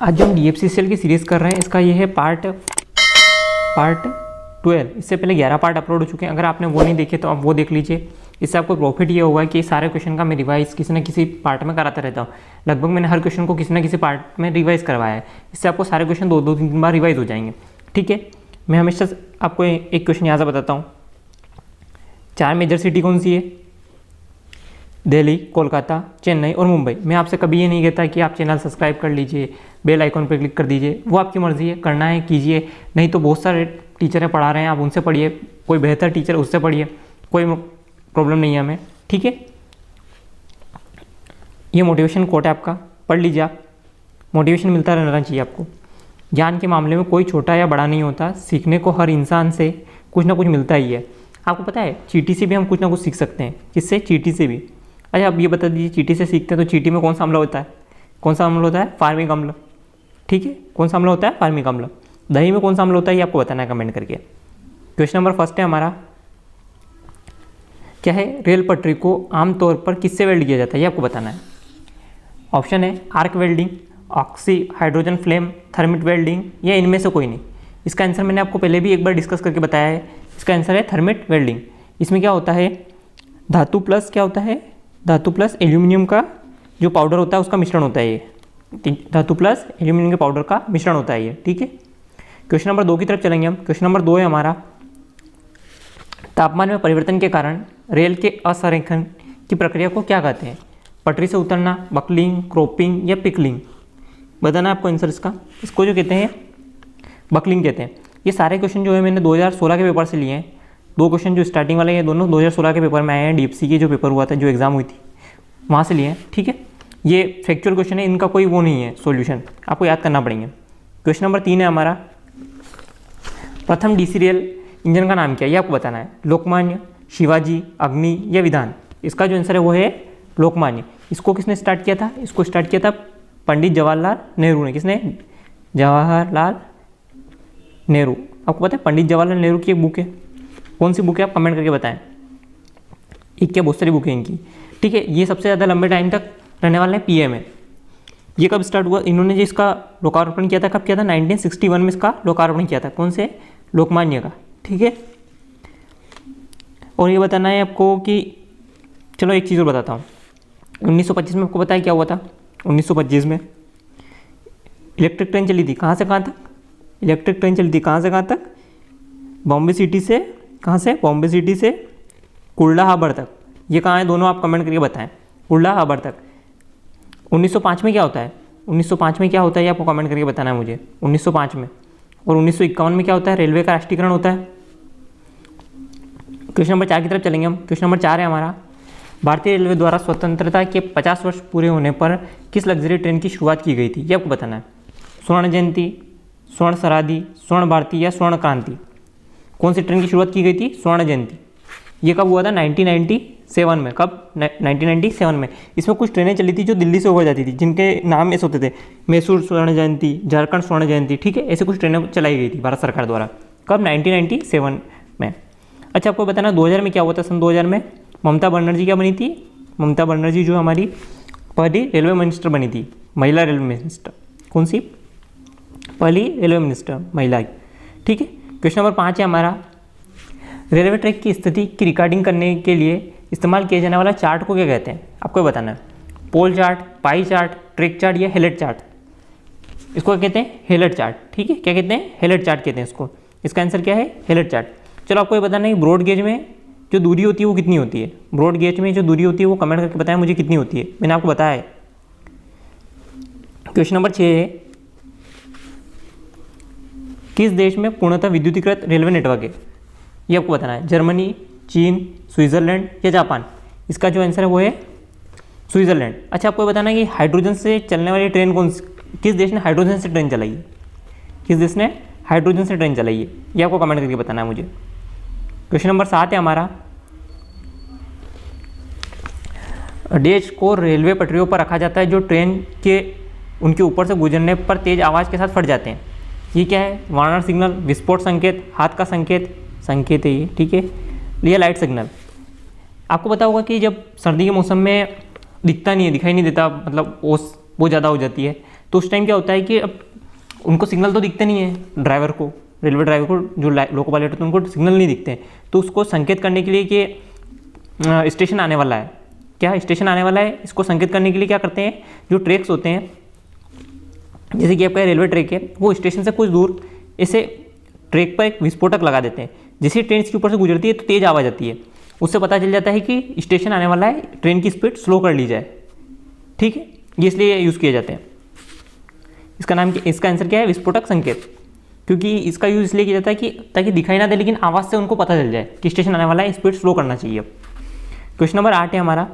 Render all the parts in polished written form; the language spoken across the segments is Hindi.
आज जो हम DFCCL की सीरीज़ कर रहे हैं इसका ये है पार्ट 12। इससे पहले 11 पार्ट अपलोड हो चुके हैं। अगर आपने वो नहीं देखे तो आप वो देख लीजिए। इससे आपको प्रॉफिट ये होगा कि सारे क्वेश्चन का मैं रिवाइज किसी न किसी पार्ट में कराता रहता हूँ। लगभग मैंने हर क्वेश्चन को किसी न किसी पार्ट में रिवाइज करवाया है। इससे आपको सारे क्वेश्चन दो तीन बार रिवाइज हो जाएंगे। ठीक है, मैं हमेशा आपको एक क्वेश्चन यहाँ से बताता हूँ। 4 मेजर सिटी कौन सी है? दिल्ली, कोलकाता, चेन्नई और मुंबई। मैं आपसे कभी ये नहीं कहता कि आप चैनल सब्सक्राइब कर लीजिए, बेल आइकॉन पर क्लिक कर दीजिए। वो आपकी मर्ज़ी है, करना है कीजिए, नहीं तो बहुत सारे टीचर पढ़ा रहे हैं, आप उनसे पढ़िए। कोई बेहतर टीचर उससे पढ़िए, कोई प्रॉब्लम नहीं है हमें। ठीक है, ये मोटिवेशन कोट है आपका, पढ़ लीजिए आप। मोटिवेशन मिलता रहना चाहिए आपको। ज्ञान के मामले में कोई छोटा या बड़ा नहीं होता, सीखने को हर इंसान से कुछ ना कुछ मिलता ही है। आपको पता है चींटी से भी हम कुछ ना कुछ सीख सकते हैं। किससे? चींटी से भी। अच्छा, अब ये बता दीजिए, चींटी से सीखते हैं तो चींटी में कौन सा अम्ल होता है? कौन सा अम्ल होता है? फार्मिक अम्ल। ठीक है, कौन सा अम्ल होता है? फार्मिक अम्ल। दही में कौन सा अम्ल होता है ये आपको बताना है कमेंट करके। क्वेश्चन नंबर फर्स्ट है हमारा, क्या है? रेल पटरी को आमतौर पर किससे वेल्ड किया जाता है ये आपको बताना है। ऑप्शन है arc welding, oxy hydrogen flame, thermit welding या इनमें से कोई नहीं। इसका आंसर मैंने आपको पहले भी एक बार डिस्कस करके बताया है। इसका आंसर है थर्मिट वेल्डिंग। इसमें क्या होता है? धातु प्लस क्या होता है? धातु प्लस एल्यूमिनियम का जो पाउडर होता है उसका मिश्रण होता है ये। धातु प्लस एल्यूमिनियम के पाउडर का मिश्रण होता है ये। ठीक है, क्वेश्चन नंबर 2 की तरफ चलेंगे हम। क्वेश्चन नंबर 2 है हमारा, तापमान में परिवर्तन के कारण रेल के असंरेखन की प्रक्रिया को क्या कहते हैं? पटरी से उतरना, बकलिंग, क्रॉपिंग या पिकलिंग। बताना आपको आंसर इसका। इसको जो कहते हैं बकलिंग कहते हैं। ये सारे क्वेश्चन जो है मैंने 2016 के पेपर से लिए हैं। 2 क्वेश्चन जो स्टार्टिंग वाले हैं दोनों 2016 के पेपर में आए हैं। DFC की जो पेपर हुआ था, जो एग्जाम हुई थी, वहाँ से लिए हैं। ठीक है, ये फैक्चुअल क्वेश्चन है, इनका कोई वो नहीं है सॉल्यूशन, आपको याद करना पड़ेंगे। क्वेश्चन नंबर 3 है हमारा, प्रथम DC रेल इंजन का नाम क्या है ये आपको बताना है। लोकमान्य, शिवाजी, अग्नि या विधान। इसका जो आंसर है वो है लोकमान्य। इसको किसने स्टार्ट किया था? इसको स्टार्ट किया था पंडित जवाहरलाल नेहरू ने। किसने? जवाहरलाल नेहरू। आपको पता है पंडित जवाहरलाल नेहरू की एक बुक है, कौन सी बुक है आप कमेंट करके बताएं। एक क्या बहुत सारी बुक है इनकी। ठीक है, ये सबसे ज़्यादा लंबे टाइम तक रहने वाले हैं PM है। ये कब स्टार्ट हुआ? इन्होंने जो इसका लोकार्पण किया था, कब किया था? 1961 में इसका लोकार्पण किया था। कौन से? लोकमान्य का। ठीक है, और ये बताना है आपको कि, चलो एक चीज़ और बताता हूँ। 1925 में आपको पता है क्या हुआ था? 1925 में इलेक्ट्रिक ट्रेन चली थी। कहाँ से कहाँ तक? इलेक्ट्रिक ट्रेन चली थी कहाँ से कहाँ तक? बॉम्बे सिटी से, कहाँ से? बॉम्बे सिटी से कुर्ला हार्बर तक। ये कहाँ है दोनों आप कमेंट करके बताएं। कुर्ला हार्बर तक। 1905 में क्या होता है? 1905 में क्या होता है ये आपको कमेंट करके बताना है मुझे। 1905 में। और 1951 में क्या होता है? रेलवे का राष्ट्रीयकरण होता है। क्वेश्चन नंबर 4 की तरफ चलेंगे हम। क्वेश्चन नंबर 4 है हमारा, भारतीय रेलवे द्वारा स्वतंत्रता के 50 वर्ष पूरे होने पर किस लग्जरी ट्रेन की शुरुआत की गई थी ये आपको बताना है। स्वर्ण जयंती, स्वर्ण शताब्दी, स्वर्ण भारती या स्वर्ण क्रांति। कौन सी ट्रेन की शुरुआत की गई थी? स्वर्ण जयंती। ये कब हुआ था? 1997 में। कब? 1997 में। इसमें कुछ ट्रेनें चली थी जो दिल्ली से होकर जाती थी, जिनके नाम ऐसे होते थे, मैसूर स्वर्ण जयंती, झारखंड स्वर्ण जयंती। ठीक है, ऐसे कुछ ट्रेनें चलाई गई थी भारत सरकार द्वारा। कब? 1997 में। अच्छा, आपको बताना 2000 में क्या हुआ था? सन 2000 में ममता बनर्जी क्या बनी थी? ममता बनर्जी जो हमारी पहली रेलवे मिनिस्टर बनी थी, महिला रेलवे मिनिस्टर। कौन सी? पहली रेलवे मिनिस्टर महिला। ठीक है, क्वेश्चन नंबर 5 है हमारा, रेलवे ट्रैक की स्थिति की रिकॉर्डिंग करने के लिए इस्तेमाल किया जाने वाला चार्ट को क्या कहते हैं आपको बताना है। Pole chart, pie chart, track chart या हेलेट चार्ट। इसको क्या कहते हैं? हेलेट चार्ट। ठीक है, क्या कहते हैं? हेलेट चार्ट कहते हैं इसको। इसका आंसर क्या है? Hallett chart. चलो आपको ये बताना है ब्रॉड गेज में जो दूरी होती है वो कितनी होती है। ब्रॉड गेज में जो दूरी होती है वो कमेंट करके बताएं मुझे कितनी होती है। मैंने आपको बताया है। क्वेश्चन नंबर 6 है, किस देश में पूर्णतः विद्युतीकृत रेलवे नेटवर्क है ये आपको बताना है। जर्मनी, चीन, स्विट्जरलैंड या जापान। इसका जो आंसर है वो है स्विट्जरलैंड। अच्छा, आपको बताना है कि हाइड्रोजन से चलने वाली ट्रेन किस देश ने हाइड्रोजन से ट्रेन चलाई है? किस देश ने हाइड्रोजन से ट्रेन चलाई है ये आपको कमेंट करके बताना है मुझे। क्वेश्चन नंबर 7 है हमारा, देश को रेलवे पटरियों पर रखा जाता है जो ट्रेन के उनके ऊपर से गुजरने पर तेज आवाज़ के साथ फट जाते हैं। ये क्या है? वार्नर सिग्नल, विस्फोट संकेत, हाथ का संकेत है ये। ठीक है, ये लाइट सिग्नल। आपको पता होगा कि जब सर्दी के मौसम में दिखाई नहीं देता, मतलब ओस बहुत ज़्यादा हो जाती है, तो उस टाइम क्या होता है कि अब उनको सिग्नल तो दिखते नहीं है ड्राइवर को, रेलवे ड्राइवर को, जो लोको पायलट होते हैं उनको सिग्नल नहीं दिखते हैं। तो उसको संकेत करने के लिए कि स्टेशन आने वाला है, क्या स्टेशन आने वाला है, इसको संकेत करने के लिए क्या करते हैं, जो ट्रैक्स होते हैं, जैसे कि आपका रेलवे ट्रैक है, वो स्टेशन से कुछ दूर ऐसे ट्रैक पर एक विस्फोटक लगा देते हैं। जैसे ट्रेन इसके ऊपर से गुजरती है तो तेज़ आवाज़ आती है, उससे पता चल जाता है कि स्टेशन आने वाला है, ट्रेन की स्पीड स्लो कर ली जाए। ठीक है, ये इसलिए यूज़ किए जाते हैं। इसका आंसर क्या है, विस्फोटक संकेत, क्योंकि इसका यूज़ इसलिए किया जाता है कि ताकि दिखाई ना दे लेकिन आवाज़ से उनको पता चल जाए कि स्टेशन आने वाला है, स्पीड स्लो करना चाहिए। अब क्वेश्चन नंबर 8 है हमारा,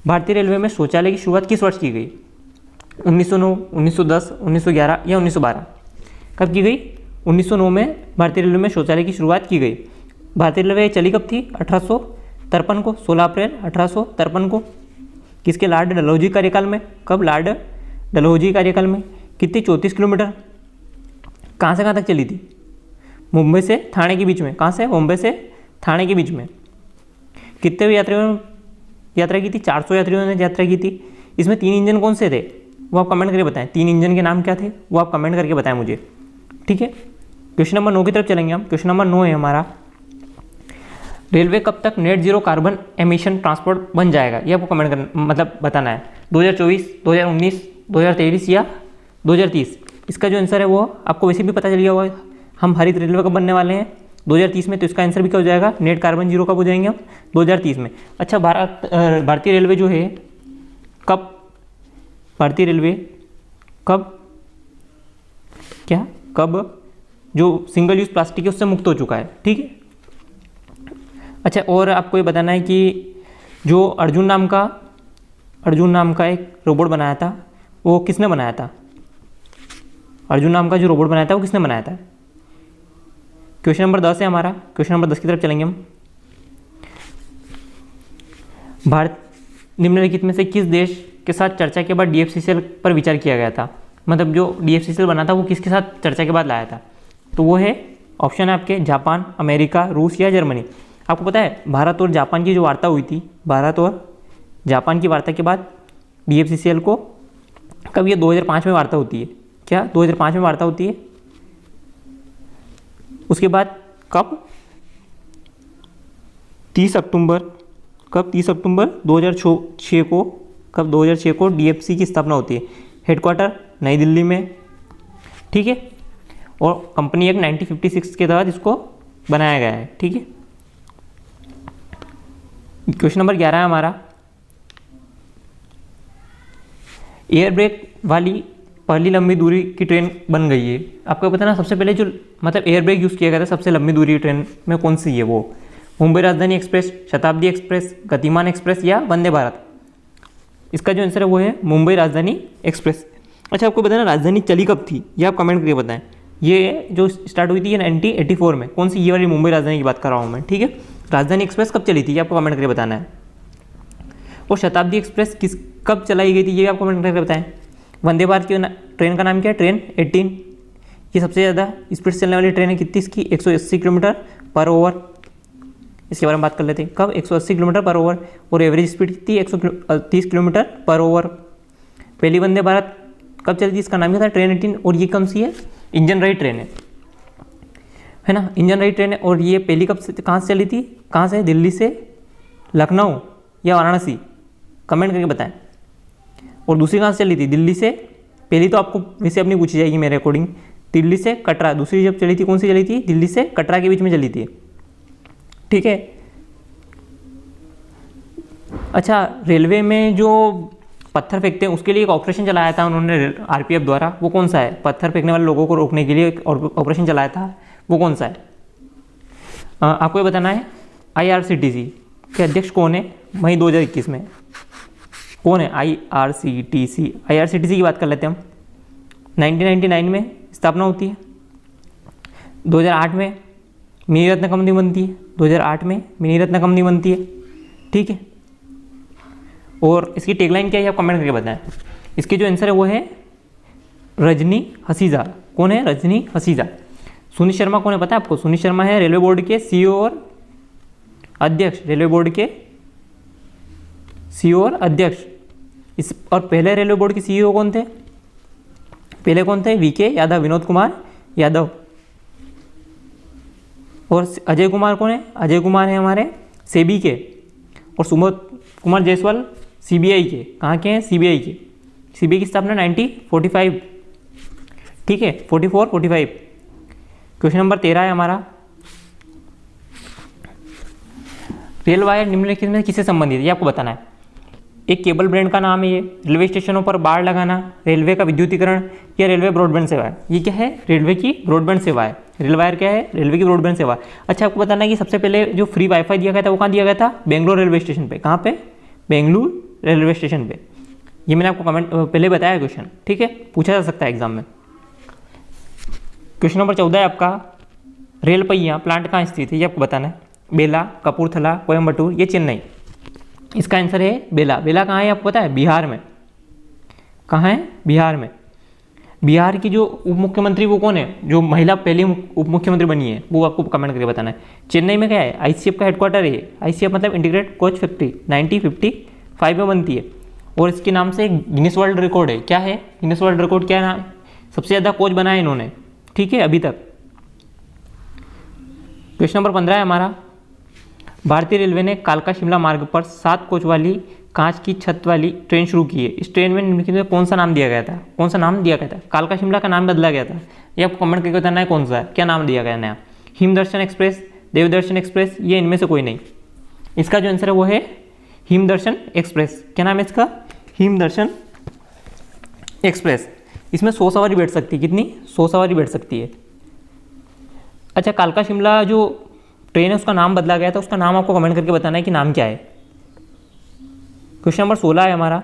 भारतीय रेलवे में शौचालय की शुरुआत किस वर्ष की गई? 1909, 1910, 1911 या 1912? कब की गई? 1909 में भारतीय रेलवे में शौचालय की शुरुआत की गई। भारतीय रेलवे चली कब थी? 1853 को, 16 अप्रैल 1853 को। किसके? लॉर्ड डलहौजी कार्यकाल में। कब? लॉर्ड डलहौजी कार्यकाल में। कितनी? 34 किलोमीटर। कहाँ से कहाँ तक चली थी? मुंबई से ठाणे के बीच में। कहाँ से? मुंबई से ठाणे के बीच में। कितने यात्रियों ने यात्रा की थी? 400 यात्रियों ने यात्रा की थी। इसमें 3 इंजन कौन से थे वो आप कमेंट करके बताएं। 3 इंजन के नाम क्या थे वो आप कमेंट करके बताएं मुझे। ठीक है, क्वेश्चन नंबर 9 की तरफ चलेंगे हम। क्वेश्चन नंबर 9 है हमारा, रेलवे कब तक net zero carbon emission transport बन जाएगा? ये आपको कमेंट करना, मतलब बताना है। 2024, 2019, 2023 या 2030? इसका जो आंसर है वो आपको वैसे भी पता चल गया होगा, हम हरित रेलवे कब बनने वाले हैं? 2030 में। तो इसका आंसर भी क्या हो जाएगा? नेट कार्बन जीरो कब हो जाएंगे हम? 2030 में। अच्छा, भारतीय रेलवे जो है कब, भारतीय रेलवे कब जो सिंगल यूज़ प्लास्टिक है उससे मुक्त हो चुका है? ठीक है। अच्छा, और आपको ये बताना है कि जो अर्जुन नाम का एक रोबोट बनाया था वो किसने बनाया था? अर्जुन नाम का जो रोबोट बनाया था वो किसने बनाया था? क्वेश्चन नंबर 10 है हमारा। क्वेश्चन नंबर 10 की तरफ चलेंगे हम। भारत निम्नलिखित में से किस देश के साथ चर्चा के बाद DFCCL पर विचार किया गया था? मतलब जो DFCCL बना था वो किसके साथ चर्चा के बाद लाया था? तो वो है, ऑप्शन है आपके, जापान, अमेरिका, रूस या जर्मनी। आपको पता है भारत और जापान की जो वार्ता हुई थी, भारत और जापान की वार्ता के बाद DFCCL को कब, ये 2005 में वार्ता होती है। क्या 2005 में वार्ता होती है? उसके बाद कब? 30 अक्टूबर 2006 को, कब? 2006 को DFC की स्थापना होती है। हेडक्वार्टर नई दिल्ली में। ठीक है, और कंपनी एक्ट 1956 के तहत इसको बनाया गया है। ठीक है, क्वेश्चन नंबर 11 है हमारा, एयर ब्रेक वाली पहली लंबी दूरी की ट्रेन बन गई है। आपको पता ना, सबसे पहले जो मतलब एयर ब्रेक यूज़ किया गया था सबसे लंबी दूरी की ट्रेन में कौन सी है? वो मुंबई राजधानी एक्सप्रेस, शताब्दी एक्सप्रेस, गतिमान एक्सप्रेस या वंदे भारत? इसका जो आंसर है वो है मुंबई राजधानी एक्सप्रेस। अच्छा, आपको बताना राजधानी चली कब थी? ये आप कमेंट करके बताएं। ये जो स्टार्ट हुई थी ये 1984 में। कौन सी? ये वाली मुंबई राजधानी की बात कर रहा हूँ मैं। ठीक है, राजधानी एक्सप्रेस कब चली थी ये आपको कमेंट करके बताना है। और शताब्दी एक्सप्रेस कब चलाई गई थी ये आपको कमेंट करके बताएं। वंदे भारत की ट्रेन का नाम क्या है? ट्रेन 18। ये सबसे ज़्यादा स्पीड चलने वाली ट्रेन है। कितनी इसकी? 180 किलोमीटर पर ओवर। इसके बारे में बात कर लेते हैं। कब? 180 किलोमीटर पर ओवर। और एवरेज स्पीड कितनी? 130 किलोमीटर पर ओवर। पहली वंदे भारत कब चली थी? इसका नाम क्या था? ट्रेन 18। और ये कौन सी है? इंजन रहित ट्रेन है ना, इंजन रहित ट्रेन है। और ये पहली कब से, कहाँ से चली थी? कहाँ से? दिल्ली से लखनऊ या वाराणसी? कमेंट करके बताएं। और दूसरी कहाँ से चली थी? दिल्ली से। पहली तो आपको वैसे अपनी पूछी जाएगी मेरे अकॉर्डिंग, दिल्ली से कटरा। दूसरी जब चली थी कौन सी चली थी? दिल्ली से कटरा के बीच में चली थी। ठीक है। अच्छा, रेलवे में जो पत्थर फेंकते हैं उसके लिए एक ऑपरेशन चलाया था उन्होंने RPF द्वारा, वो कौन सा है? पत्थर फेंकने वाले लोगों को रोकने के लिए एक ऑपरेशन चलाया था, वो कौन सा है? आपको ये बताना है। IRCTC के अध्यक्ष कौन है मई 2021 में? कौन है IRCTC की बात कर लेते हैं हम। 1999 में स्थापना होती है। 2008 में मिनी रत्न कंपनी बनती है। 2008 में मिनी रत्न कंपनी बनती है। ठीक है, और इसकी टैगलाइन क्या है आप कमेंट करके बताएं। इसके जो आंसर है वो है रजनी हसीजा। कौन है? रजनी हसीजा। सुनीत शर्मा कौन है पता है आपको? सुनीत शर्मा है रेलवे बोर्ड के CEO और अध्यक्ष। रेलवे बोर्ड के CEO और अध्यक्ष। इस और पहले रेलवे बोर्ड के CEO कौन थे? पहले कौन थे? वीके यादव, विनोद कुमार यादव। और अजय कुमार कौन है? अजय कुमार है हमारे सेबी के। और सुबोध कुमार जायसवाल सीबीआई के। कहाँ के हैं? सीबीआई के। सीबीआई की स्थापना 1945, ठीक है, 44-45। क्वेश्चन नंबर 13 है हमारा, रेल वायर निम्नलिखित में किससे संबंधित है? ये आपको बताना है। एक केबल ब्रांड का नाम है ये, रेलवे स्टेशनों पर बाड़ लगाना, रेलवे का विद्युतीकरण या रेलवे ब्रॉडबैंड सेवा है। ये क्या है? रेलवे की ब्रॉडबैंड सेवा है। रेल वायर क्या है? रेलवे की ब्रॉडबैंड सेवा। अच्छा, आपको बताना है कि सबसे पहले जो फ्री वाईफाई दिया गया था वो कहाँ दिया गया था? बेंगलोर रेलवे स्टेशन पे। कहाँ पे? बेंगलुरु रेलवे स्टेशन पे। ये मैंने आपको कमेंट पहले बताया क्वेश्चन, ठीक है, पूछा जा सकता है एग्जाम में। क्वेश्चन नंबर 14 है आपका, रेल पहिया प्लांट कहाँ स्थित है? ये आपको बताना है। बेला, कपूरथला, कोयम्बटूर, ये चेन्नई। इसका आंसर है बेला। बेला कहाँ है आपको पता है? बिहार में। कहाँ है? बिहार में। बिहार की जो उप मुख्यमंत्री वो कौन है? जो महिला पहली उप मुख्यमंत्री बनी है, वो आपको कमेंट करके बताना है। चेन्नई में क्या है? आईसीएफ का हेडक्वार्टर है। आईसीएफ मतलब इंटीग्रेटेड कोच फैक्ट्री, 1955 में बनती है। और इसके नाम से गिनीज वर्ल्ड रिकॉर्ड है। क्या है गिनीज वर्ल्ड रिकॉर्ड? क्या नाम? सबसे ज़्यादा कोच बनाए इन्होंने, ठीक है, अभी तक। क्वेश्चन नंबर 15 है हमारा, भारतीय रेलवे ने कालका शिमला मार्ग पर 7 कोच वाली कांच की छत वाली ट्रेन शुरू की है। इस ट्रेन में निम्नलिखित में कौन सा नाम दिया गया था? कौन सा नाम दिया गया था? कालका शिमला का नाम बदला गया था। ये आपको कमेंट करके बताना है कौन सा है, क्या नाम दिया गया नया। हिमदर्शन एक्सप्रेस, देवदर्शन एक्सप्रेस, ये इनमें से कोई नहीं। इसका जो आंसर है वो है हिमदर्शन एक्सप्रेस। क्या नाम है इसका? हिमदर्शन एक्सप्रेस। इसमें 100 सवारी बैठ सकती है। कितनी? 100 सवारी बैठ सकती है। अच्छा, कालका शिमला जो ट्रेन है उसका नाम बदला गया था, उसका नाम आपको कमेंट करके बताना है कि नाम क्या है। क्वेश्चन नंबर 16 है हमारा,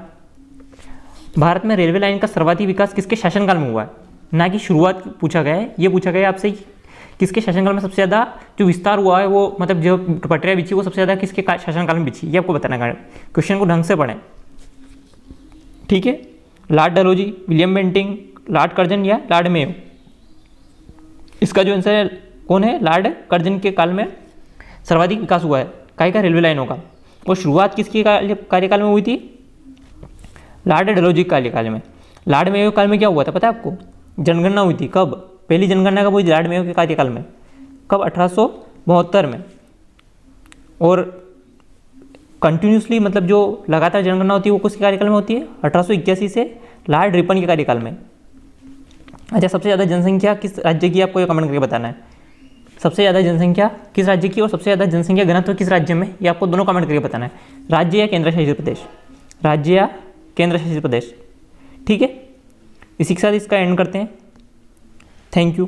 भारत में रेलवे लाइन का सर्वाधिक विकास किसके शासनकाल में हुआ है? ना कि शुरुआत पूछा गया है, ये पूछा गया है आपसे किसके शासनकाल में सबसे ज़्यादा जो विस्तार हुआ है, वो मतलब जो पटरियाँ बिछी वो सबसे ज़्यादा किसके शासनकाल में बिछी, ये आपको बताना है। क्वेश्चन को ढंग से पढ़ें, ठीक है। Lord Dalhousie, William Bentinck, Lord Curzon या लॉर्ड मेयो? इसका जो आंसर है कौन है? लॉर्ड कर्जन के काल में सर्वाधिक विकास हुआ है काय का? रेलवे लाइनों का। और शुरुआत किसके कार्यकाल में हुई थी? लॉर्ड डलहौजी कार्यकाल में। लॉर्ड मेयो काल में क्या हुआ था पता है आपको? जनगणना हुई थी। कब? पहली जनगणना कब हुई थी? लॉर्ड मेयो के कार्यकाल में। कब? 1872 में। और कंटिन्यूसली मतलब जो लगातार जनगणना होती है वो किसके कार्यकाल में होती है? 1881 से लॉर्ड रिपन के कार्यकाल में। अच्छा, सबसे ज़्यादा जनसंख्या किस राज्य की, आपको ये कमेंट करके बताना है। सबसे ज़्यादा जनसंख्या किस राज्य की और सबसे ज़्यादा जनसंख्या घनत्व किस राज्य में, ये आपको दोनों कमेंट करके बताना है। राज्य या केंद्र शासित प्रदेश? राज्य या केंद्र शासित प्रदेश, ठीक है। इसी के साथ इसका एंड करते हैं। Thank you.